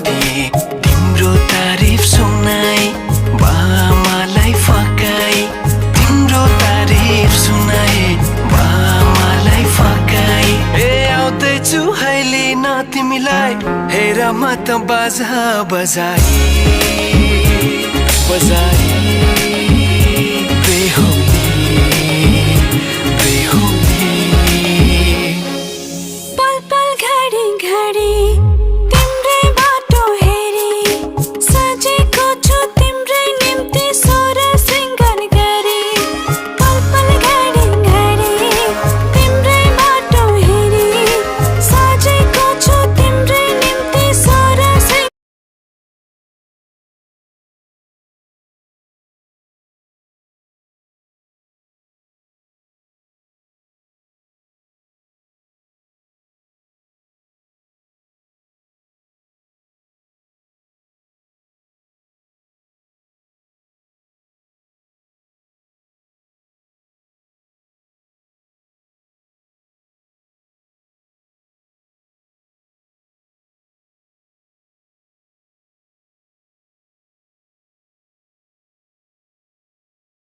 छुट्टिए तिम्रो तारिफ सुनाई बामालाई फकाई तिम्रो तारिफ सुनाए बामालाई फकाई ए आउँदैछु अहिले न तिमीलाई हेर म त बाजा बजाई बजाई बेहो